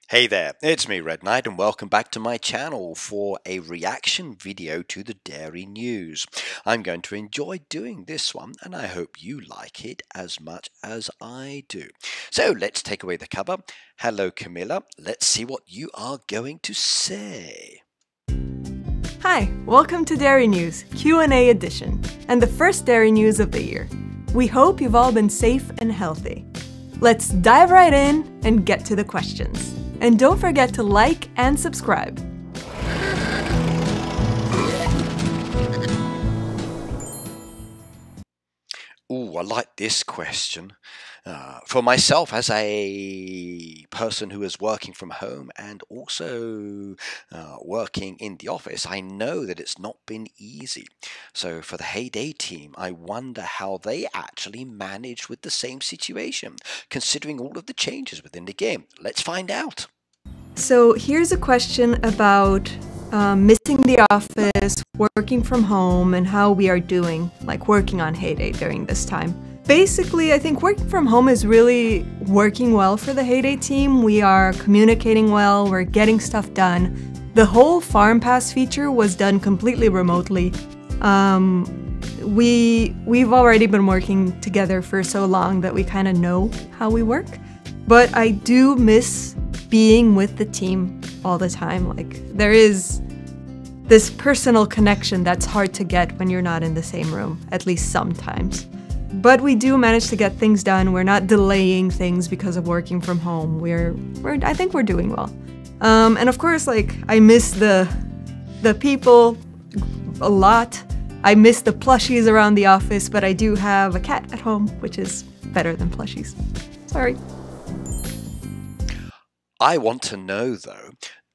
Hey there, it's me Red Knight and welcome back to my channel for a reaction video to the dairy news. I'm going to enjoy doing this one and I hope you like it as much as I do. So let's take away the cover. Hello Camilla, let's see what you are going to say. Hi, welcome to Dairy News, Q&A edition, and the first dairy news of the year. We hope you've all been safe and healthy. Let's dive right in and get to the questions. And don't forget to like and subscribe. Ooh, I like this question. For myself, as a person who is working from home and also working in the office, I know that it's not been easy. So for the Hayday team, I wonder how they actually managed with the same situation, considering all of the changes within the game. Let's find out. So here's a question about missing the office, working from home, and how we are doing, like working on Hayday during this time. Basically, I think working from home is really working well for the Hayday team. We are communicating well, we're getting stuff done. The whole Farm Pass feature was done completely remotely. We've already been working together for so long that we kind of know how we work. But I do miss being with the team all the time. Like, there is this personal connection that's hard to get when you're not in the same room, at least sometimes. But we do manage to get things done. We're not delaying things because of working from home. I think we're doing well. And of course, like, I miss the people a lot. I miss the plushies around the office, but I do have a cat at home, which is better than plushies. Sorry. I want to know though,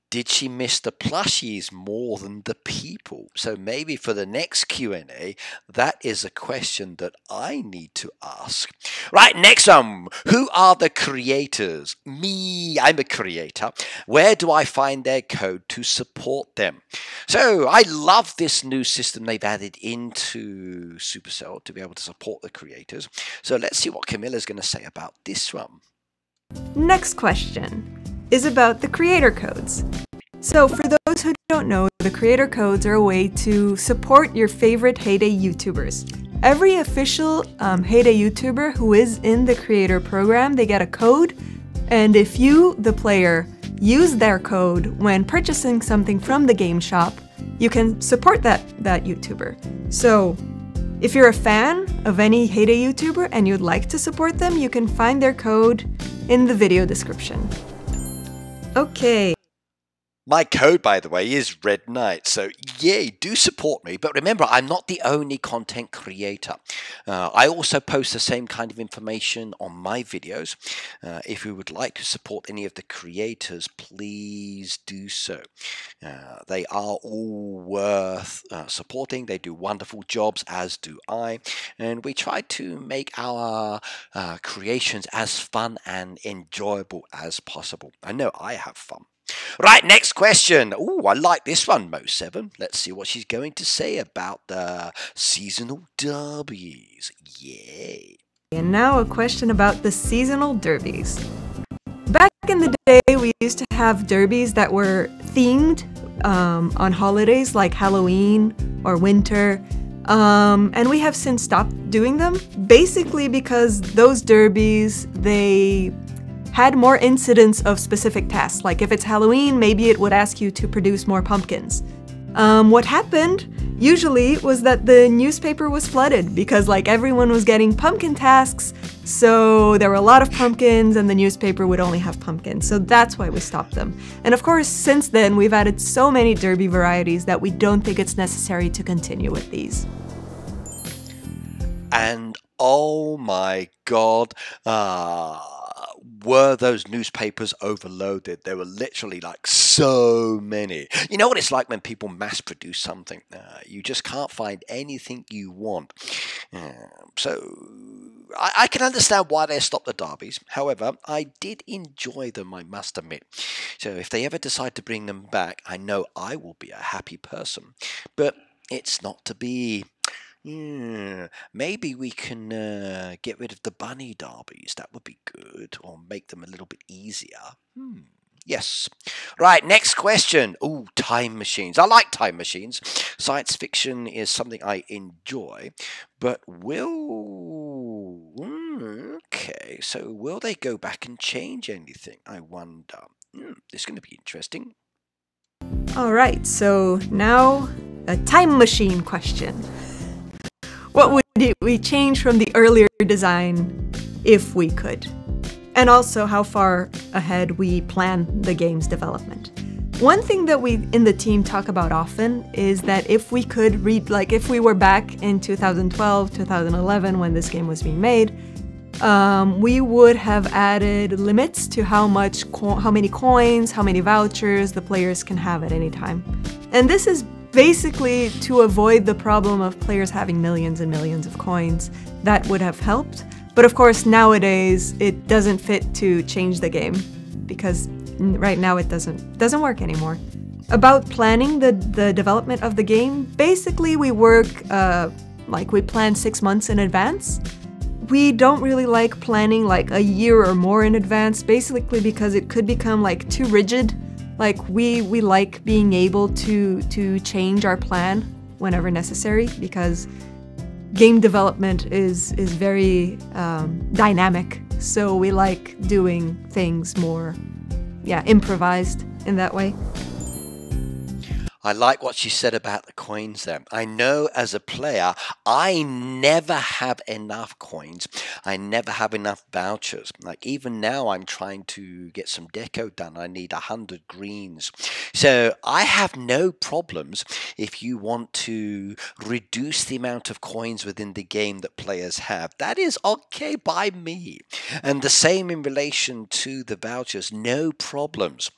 did she miss the plushies more than the people? So maybe for the next Q&A, that is a question that I need to ask. Right, next one. Who are the creators? Me, I'm a creator. Where do I find their code to support them? So I love this new system they've added into Supercell to be able to support the creators. So let's see what Camilla's going to say about this one. Next question is about the creator codes. So for those who don't know, the creator codes are a way to support your favorite Hayday YouTubers. Every official Hayday YouTuber who is in the creator program, they get a code, and if you, the player, use their code when purchasing something from the game shop, you can support that YouTuber. So if you're a fan of any Hayday YouTuber and you'd like to support them, you can find their code in the video description. Okay. My code, by the way, is Red Knight, so yay, do support me. But remember, I'm not the only content creator. I also post the same kind of information on my videos. If you would like to support any of the creators, please do so. They are all worth supporting. They do wonderful jobs, as do I. And we try to make our creations as fun and enjoyable as possible. I know I have fun. Right, next question. Ooh, I like this one, Mo7. Let's see what she's going to say about the seasonal derbies. Yay. And now a question about the seasonal derbies. Back in the day, we used to have derbies that were themed on holidays like Halloween or winter. And we have since stopped doing them, basically because those derbies, they had more incidents of specific tasks. Like if it's Halloween, maybe it would ask you to produce more pumpkins. What happened usually was that the newspaper was flooded because like everyone was getting pumpkin tasks, so there were a lot of pumpkins and the newspaper would only have pumpkins. So that's why we stopped them. And of course, since then, we've added so many derby varieties that we don't think it's necessary to continue with these. And oh my god, were those newspapers overloaded? There were literally like so many. You know what it's like when people mass produce something? You just can't find anything you want. So I can understand why they stopped the derbies. However, I did enjoy them, I must admit. So if they ever decide to bring them back, I know I will be a happy person. But it's not to be. Yeah, maybe we can get rid of the bunny derbies. That would be good, or make them a little bit easier. Yes. Right, next question. Ooh, time machines. I like time machines. Science fiction is something I enjoy. But okay, so will they go back and change anything? I wonder. This is going to be interesting. Alright, so now a time machine question. What would we change from the earlier design if we could? And also how far ahead we plan the game's development. One thing that we in the team talk about often is that if we could read, like if we were back in 2012, 2011 when this game was being made, we would have added limits to how many coins, how many vouchers the players can have at any time. And this is basically to avoid the problem of players having millions and millions of coins. That would have helped. But of course, nowadays, it doesn't fit to change the game because right now it doesn't work anymore. About planning the development of the game, basically we work, we plan 6 months in advance. We don't really like planning like a year or more in advance, basically because it could become like too rigid. Like we like being able to change our plan whenever necessary because game development is very dynamic, so we like doing things more, improvised in that way. I like what she said about the coins there. I know as a player, I never have enough coins. I never have enough vouchers. Like even now I'm trying to get some deco done. I need 100 greens. So I have no problems if you want to reduce the amount of coins within the game that players have. That is okay by me. And the same in relation to the vouchers, no problems.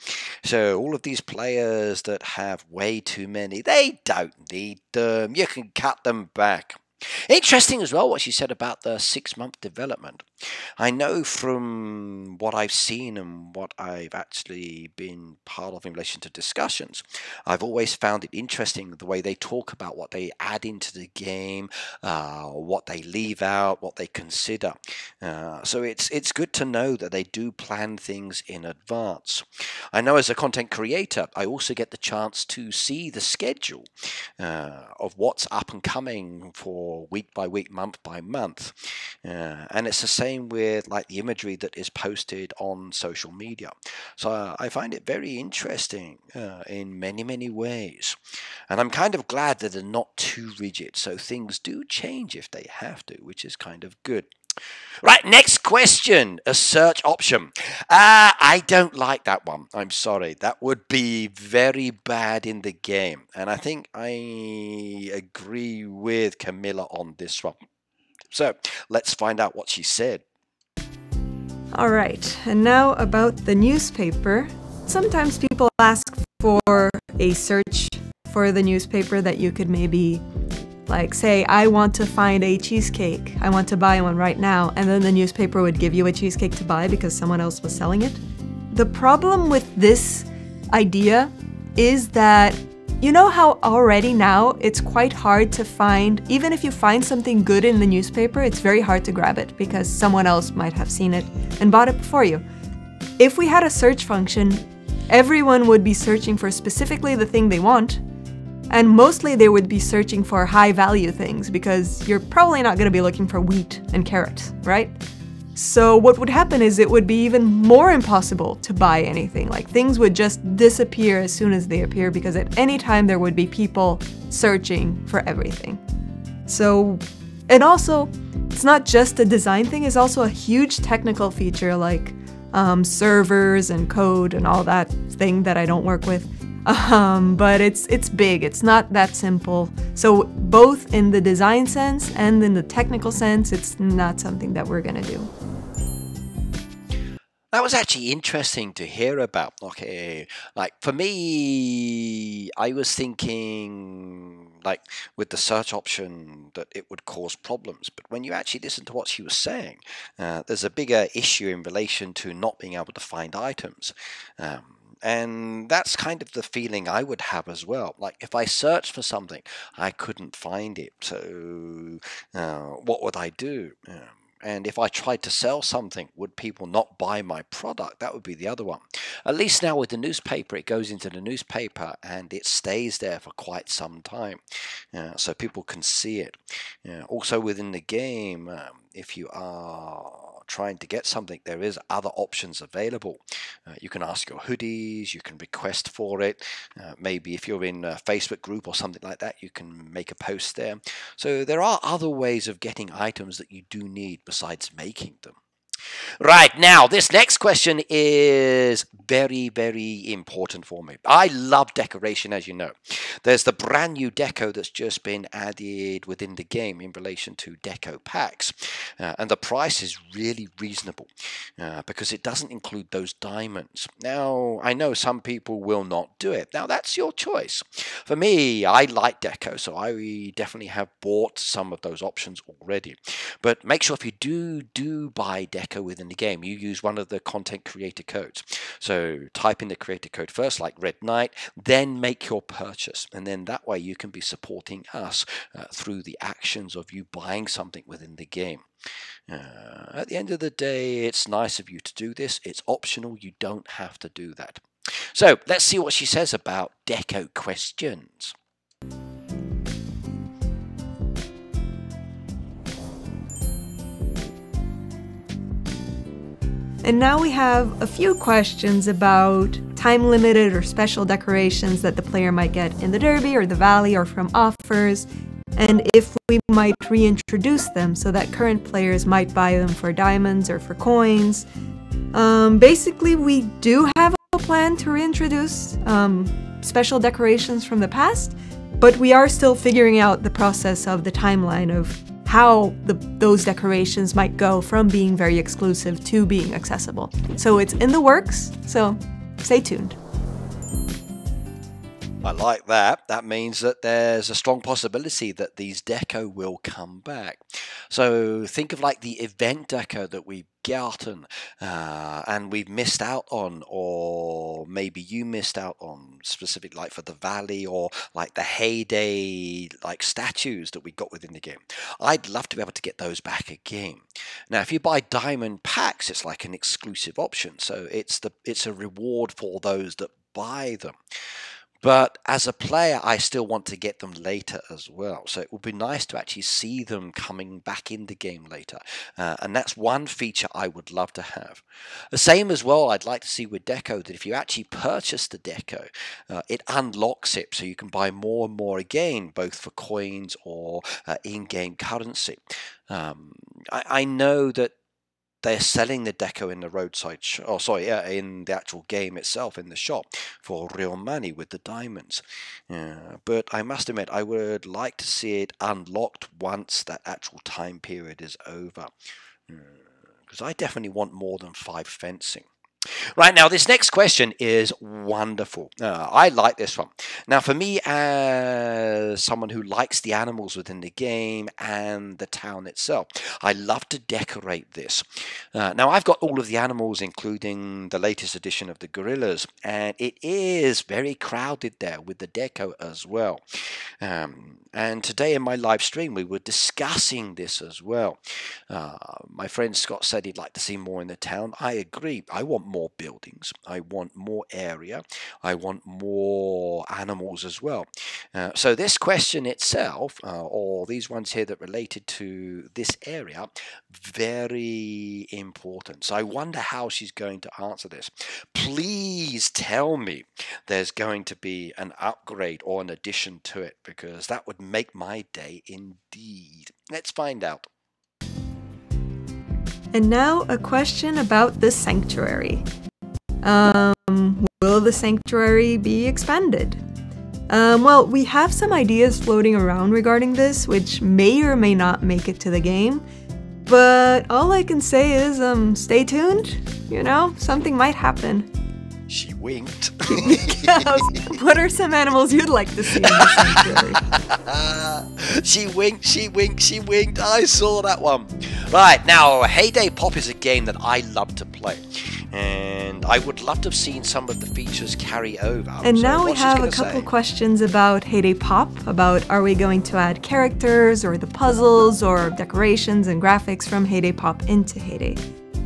So all of these players that have way too many, they don't need them. You can cut them back. Interesting as well what she said about the 6-month development. I know from what I've seen and what I've actually been part of in relation to discussions, I've always found it interesting the way they talk about what they add into the game, what they leave out, what they consider. So it's good to know that they do plan things in advance. I know as a content creator, I also get the chance to see the schedule of what's up and coming for week by week, month by month. And it's the same with like the imagery that is posted on social media. So I find it very interesting in many ways. And I'm kind of glad that they're not too rigid. So things do change if they have to, which is kind of good. Right, next question, a search option. I don't like that one. I'm sorry. That would be very bad in the game. And I think I agree with Camilla on this one. So let's find out what she said. All right, and now about the newspaper. Sometimes people ask for a search for the newspaper that you could maybe like say, I want to find a cheesecake. I want to buy one right now. And then the newspaper would give you a cheesecake to buy because someone else was selling it. The problem with this idea is that, you know how already now it's quite hard to find, even if you find something good in the newspaper, it's very hard to grab it because someone else might have seen it and bought it before you. If we had a search function, everyone would be searching for specifically the thing they want. And mostly they would be searching for high value things because you're probably not going to be looking for wheat and carrots, right? So what would happen is it would be even more impossible to buy anything. Like things would just disappear as soon as they appear because at any time there would be people searching for everything. So, and also, it's not just a design thing, it's also a huge technical feature like servers and code and all that thing that I don't work with. But it's big, it's not that simple. So both in the design sense and in the technical sense, it's not something that we're gonna do. That was actually interesting to hear about. Okay, like for me, I was thinking like with the search option that it would cause problems. But when you actually listen to what she was saying, there's a bigger issue in relation to not being able to find items. And that's kind of the feeling I would have as well. Like if I searched for something, I couldn't find it. So what would I do? And if I tried to sell something, would people not buy my product? That would be the other one. At least now with the newspaper, it goes into the newspaper and it stays there for quite some time, so people can see it. Also within the game, if you are trying to get something, there is other options available. You can ask your hoodies, you can request for it, maybe if you're in a Facebook group or something like that, you can make a post there. So there are other ways of getting items that you do need besides making them. Right, now this next question is very, very important for me. I love decoration, as you know. There's the brand new deco that's just been added within the game in relation to deco packs. And the price is really reasonable because it doesn't include those diamonds. Now, I know some people will not do it. Now, that's your choice. For me, I like deco, so I definitely have bought some of those options already. But make sure if you do buy deco within the game, you use one of the content creator codes. So type in the creator code first, like Red Knight, then make your purchase, and then that way you can be supporting us through the actions of you buying something within the game. At the end of the day, it's nice of you to do this. It's optional. You don't have to do that. So let's see what she says about deco questions. And now we have a few questions about time-limited or special decorations that the player might get in the derby or the valley or from offers, and if we might reintroduce them so that current players might buy them for diamonds or for coins. Basically, we do have a plan to reintroduce special decorations from the past, but we are still figuring out the process of the timeline of how those decorations might go from being very exclusive to being accessible. So it's in the works, so stay tuned. I like that. That means that there's a strong possibility that these deco will come back. So think of like the event deco that we've gotten and we've missed out on, or maybe you missed out on, specific like for the valley, or like the Hayday like statues that we got within the game. I'd love to be able to get those back again. Now if you buy diamond packs, it's like an exclusive option, so it's a reward for those that buy them. But as a player, I still want to get them later as well. So it would be nice to actually see them coming back in the game later. And that's one feature I would love to have. The same as well, I'd like to see with deco that if you actually purchase the deco, it unlocks it so you can buy more and more again, both for coins or in-game currency. I know that they're selling the deco in the roadside in the actual game itself, in the shop, for real money with the diamonds. But I must admit, I would like to see it unlocked once that actual time period is over. Because I definitely want more than 5 fencing. Right, now this next question is wonderful. I like this one. Now for me, as someone who likes the animals within the game and the town itself, I love to decorate this. Now I've got all of the animals, including the latest edition of the gorillas, and it is very crowded there with the deco as well. And today in my live stream we were discussing this as well. My friend Scott said he'd like to see more in the town. I agree. I want more buildings, I want more area, I want more animals as well. So this question itself, or these ones here that related to this area, very important. So I wonder how she's going to answer this. Please tell me there's going to be an upgrade or an addition to it, because that would make my day indeed. Let's find out. And now a question about the sanctuary. Will the sanctuary be expanded? Well, we have some ideas floating around regarding this, which may or may not make it to the game. But all I can say is, stay tuned. You know, something might happen. She winked. What are some animals you'd like to see in the sanctuary? She winked, she winked, she winked. I saw that one. Right, now Hayday Pop is a game that I love to play. And I would love to have seen some of the features carry over. And So now we what's she have a gonna couple say? questions about Hayday Pop, about are we going to add characters or the puzzles or decorations and graphics from Hayday Pop into Hayday?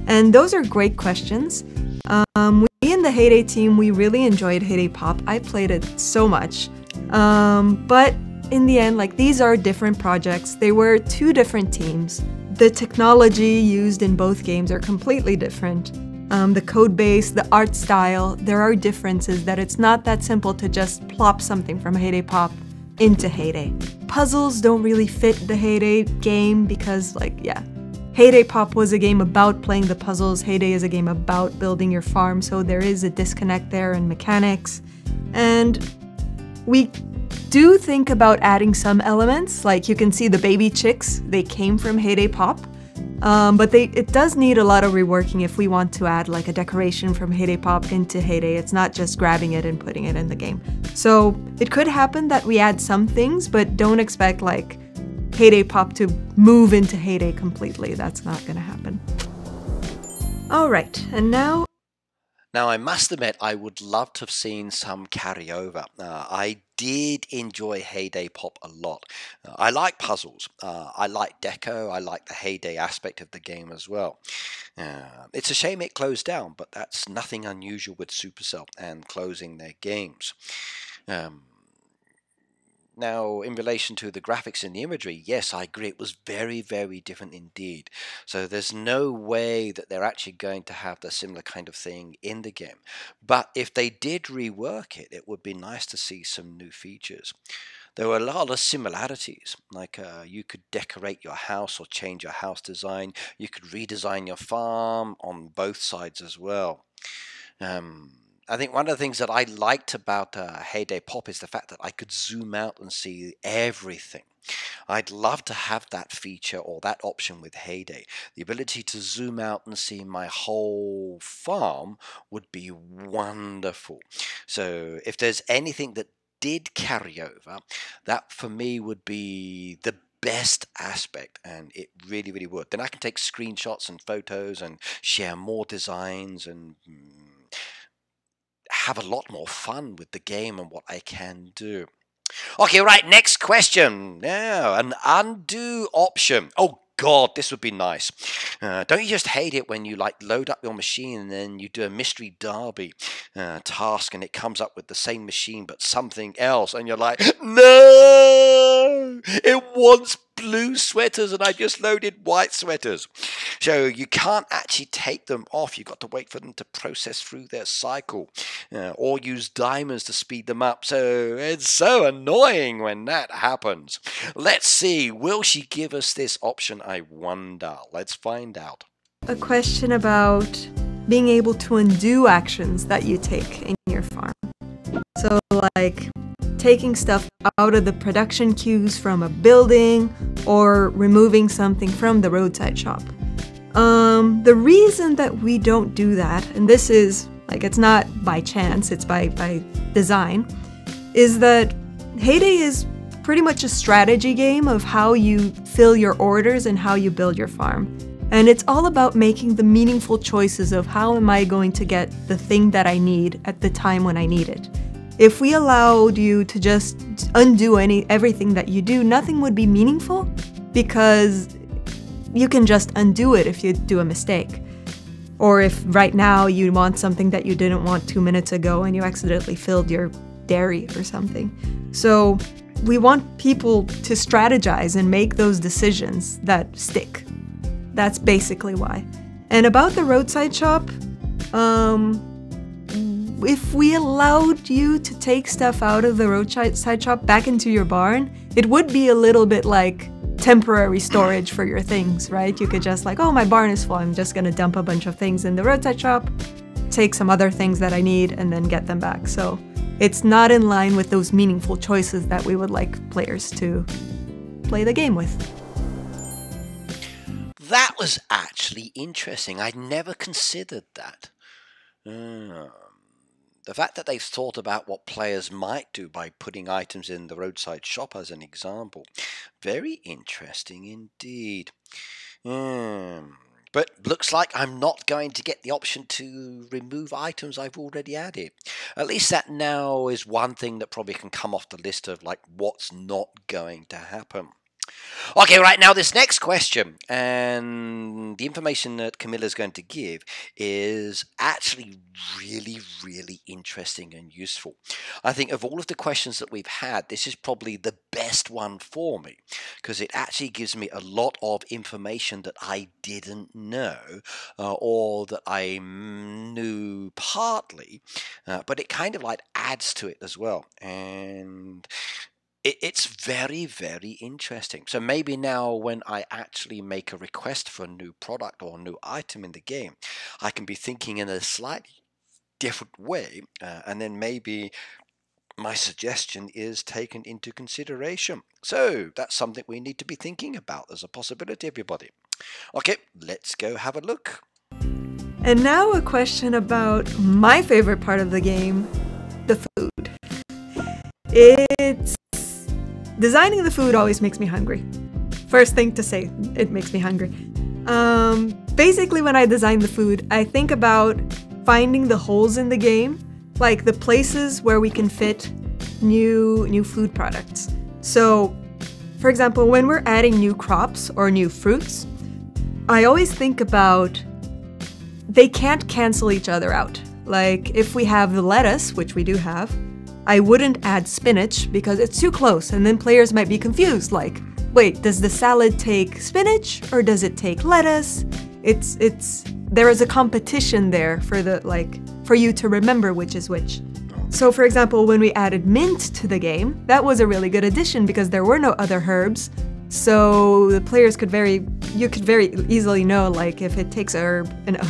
And those are great questions. We in the Hayday team, we really enjoyed Hayday Pop. I played it so much. But in the end, like, these are different projects. They were two different teams. The technology used in both games are completely different. The code base, the art style, there are differences that it's not that simple to just plop something from Hayday Pop into Hayday. Puzzles don't really fit the Hayday game because, like, yeah, Hayday Pop was a game about playing the puzzles. Hayday is a game about building your farm, so there is a disconnect there in mechanics. And we do think about adding some elements, like you can see the baby chicks, they came from Hayday Pop. But it does need a lot of reworking if we want to add like a decoration from Hayday Pop into Hayday. It's not just grabbing it and putting it in the game. So it could happen that we add some things, but don't expect like Hayday Pop to move into Hayday completely. That's not gonna happen. Alright, and now... Now, I must admit, I would love to have seen some carryover. I did enjoy Hayday Pop a lot. I like puzzles. I like deco. I like the Hayday aspect of the game as well. It's a shame it closed down, but that's nothing unusual with Supercell and closing their games. Now, in relation to the graphics and the imagery, yes, I agree, it was very, very different indeed. So there's no way that they're actually going to have the similar kind of thing in the game. But if they did rework it, it would be nice to see some new features. There were a lot of similarities, like you could decorate your house or change your house design. You could redesign your farm on both sides as well. I think one of the things that I liked about Hayday Pop is the fact that I could zoom out and see everything. I'd love to have that feature or that option with Hayday. The ability to zoom out and see my whole farm would be wonderful. So if there's anything that did carry over, that for me would be the best aspect, and it really, really would. Then I can take screenshots and photos and share more designs and have a lot more fun with the game and what I can do. Okay, right, next question. Now, an undo option. Oh God, this would be nice. Don't you just hate it when you like load up your machine and then you do a mystery derby task and it comes up with the same machine but something else and you're like, no, it wants blue sweaters and I just loaded white sweaters. So you can't actually take them off. You've got to wait for them to process through their cycle or use diamonds to speed them up. So it's so annoying when that happens. Let's see, will she give us this option? I wonder. Let's find out. A question about being able to undo actions that you take in your farm. So like taking stuff out of the production queues from a building or removing something from the roadside shop. The reason that we don't do that, and this is like, it's not by chance, it's by design, is that Hayday is pretty much a strategy game of how you fill your orders and how you build your farm. And it's all about making the meaningful choices of how am I going to get the thing that I need at the time when I need it. If we allowed you to just undo everything that you do, nothing would be meaningful because you can just undo it if you do a mistake. Or if right now you want something that you didn't want 2 minutes ago and you accidentally filled your dairy or something. So we want people to strategize and make those decisions that stick. That's basically why. And about the roadside shop, if we allowed you to take stuff out of the roadside shop back into your barn, it would be a little bit like temporary storage for your things, right? You could just like, oh, my barn is full, I'm just gonna dump a bunch of things in the roadside shop, take some other things that I need, and then get them back. So it's not in line with those meaningful choices that we would like players to play the game with. That was actually interesting. I'd never considered that. The fact that they've thought about what players might do by putting items in the roadside shop as an example. Very interesting indeed. But But looks like I'm not going to get the option to remove items I've already added. At least that now is one thing that probably can come off the list of like what's not going to happen. Okay, right now this next question, and the information that Camilla is going to give is actually really interesting and useful. I think of all of the questions that we've had, this is probably the best one for me because it actually gives me a lot of information that I didn't know or that I knew partly, but it kind of like adds to it as well. And it's very interesting. So maybe now when I actually make a request for a new product or a new item in the game, I can be thinking in a slightly different way, and then maybe my suggestion is taken into consideration. So that's something we need to be thinking about as a possibility, everybody. Okay, let's go have a look. And now a question about my favorite part of the game, the food. Designing the food always makes me hungry. First thing to say, it makes me hungry. Basically, when I design the food, I think about finding the holes in the game, like the places where we can fit new food products. So, for example, when we're adding new crops or new fruits, I always think about they can't cancel each other out. Like if we have the lettuce, which we do have, I wouldn't add spinach because it's too close and then players might be confused like, wait, does the salad take spinach or does it take lettuce? There is a competition there for you to remember which is which. So for example, when we added mint to the game, that was a really good addition because there were no other herbs. So the players you could very easily know like if it takes a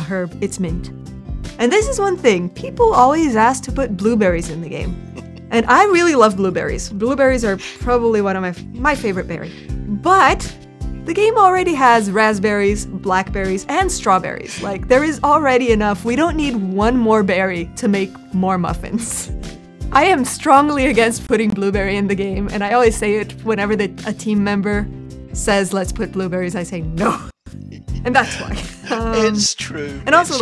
herb, it's mint. And this is one thing, people always ask to put blueberries in the game. And I really love blueberries. Blueberries are probably one of my favorite berry. But the game already has raspberries, blackberries, and strawberries. Like, there is already enough. We don't need one more berry to make more muffins. I am strongly against putting blueberry in the game, and I always say it whenever a team member says, let's put blueberries, I say no. And that's why. It's true. And also,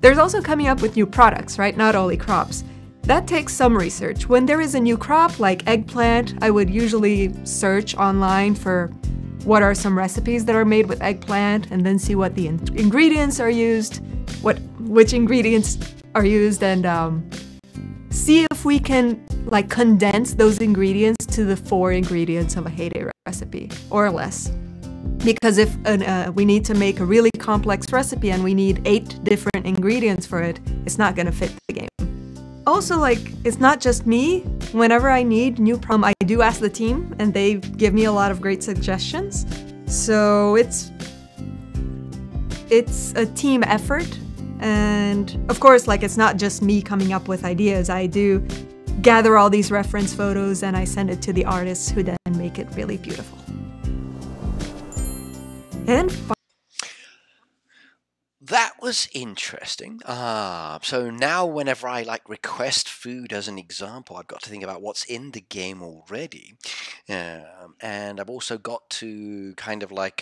there's also coming up with new products, right? Not only crops. That takes some research. When there is a new crop, like eggplant, I would usually search online for what are some recipes that are made with eggplant and then see what the ingredients are used, which ingredients are used, and see if we can like condense those ingredients to the 4 ingredients of a Hayday recipe or less. Because if we need to make a really complex recipe and we need 8 different ingredients for it, it's not going to fit the game. Also, like, it's not just me. Whenever I need new I do ask the team, and they give me a lot of great suggestions. So it's a team effort. And of course, like, it's not just me coming up with ideas. I do gather all these reference photos and I send it to the artists who then make it really beautiful. And that was interesting. So now whenever I like request food as an example, I've got to think about what's in the game already. And I've also got to kind of like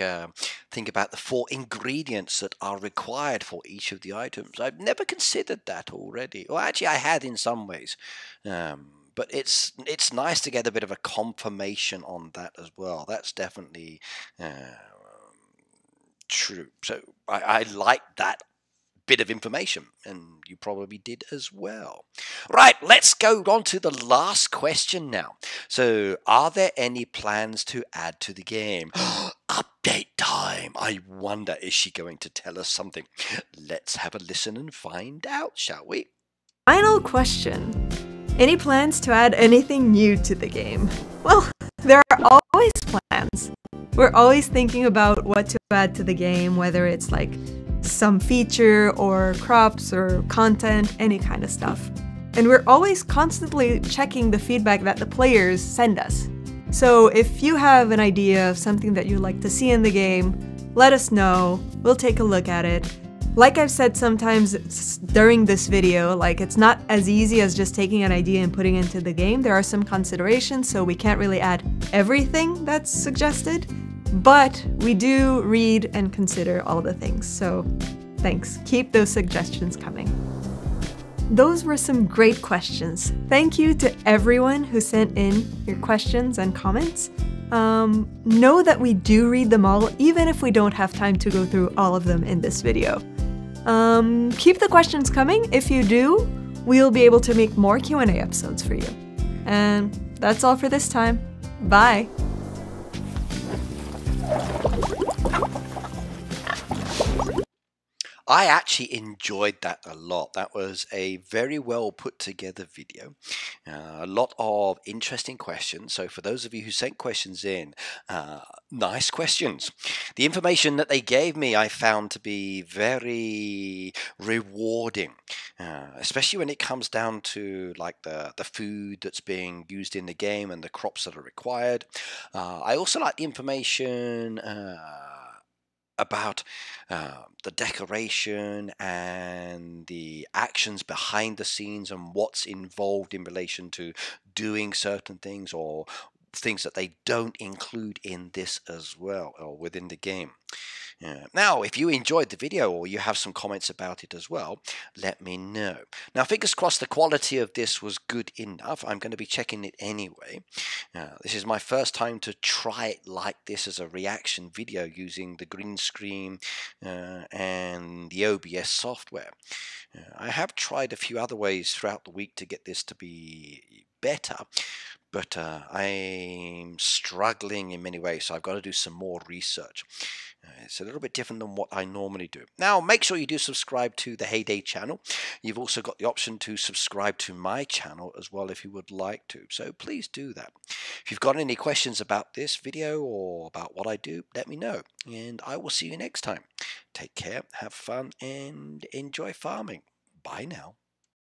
think about the 4 ingredients that are required for each of the items. I've never considered that already. Well, actually I had in some ways. But it's nice to get a bit of a confirmation on that as well. That's definitely true. So I like that bit of information, and you probably did as well. Right, let's go on to the last question now. So, are there any plans to add to the game? Update time. I wonder, is she going to tell us something? Let's have a listen and find out, shall we? Final question. Any plans to add anything new to the game? Well, there are always plans. We're always thinking about what to add to the game, whether it's like some feature or crops or content, any kind of stuff. And we're always constantly checking the feedback that the players send us. So if you have an idea of something that you'd like to see in the game, let us know. We'll take a look at it. Like I've said sometimes during this video, like it's not as easy as just taking an idea and putting it into the game. There are some considerations, so we can't really add everything that's suggested. but we do read and consider all the things, so thanks. Keep those suggestions coming. Those were some great questions. Thank you to everyone who sent in your questions and comments. Know that we do read them all, even if we don't have time to go through all of them in this video. Keep the questions coming. If you do, we'll be able to make more Q&A episodes for you. And that's all for this time. Bye! I actually enjoyed that a lot. That was a very well put together video. A lot of interesting questions. So for those of you who sent questions in, nice questions. The information that they gave me I found to be very rewarding, especially when it comes down to like the food that's being used in the game and the crops that are required. I also like the information about the decoration and the actions behind the scenes and what's involved in relation to doing certain things or things that they don't include in this as well or within the game. Now, if you enjoyed the video or you have some comments about it as well, let me know. Now, fingers crossed the quality of this was good enough. I'm going to be checking it anyway. This is my first time to try it like this as a reaction video using the green screen and the OBS software. I have tried a few other ways throughout the week to get this to be better, but I'm struggling in many ways, so I've got to do some more research. It's a little bit different than what I normally do. Now, make sure you do subscribe to the Hayday channel. You've also got the option to subscribe to my channel as well if you would like to. So please do that. If you've got any questions about this video or about what I do, let me know. And I will see you next time. Take care, have fun, and enjoy farming. Bye now.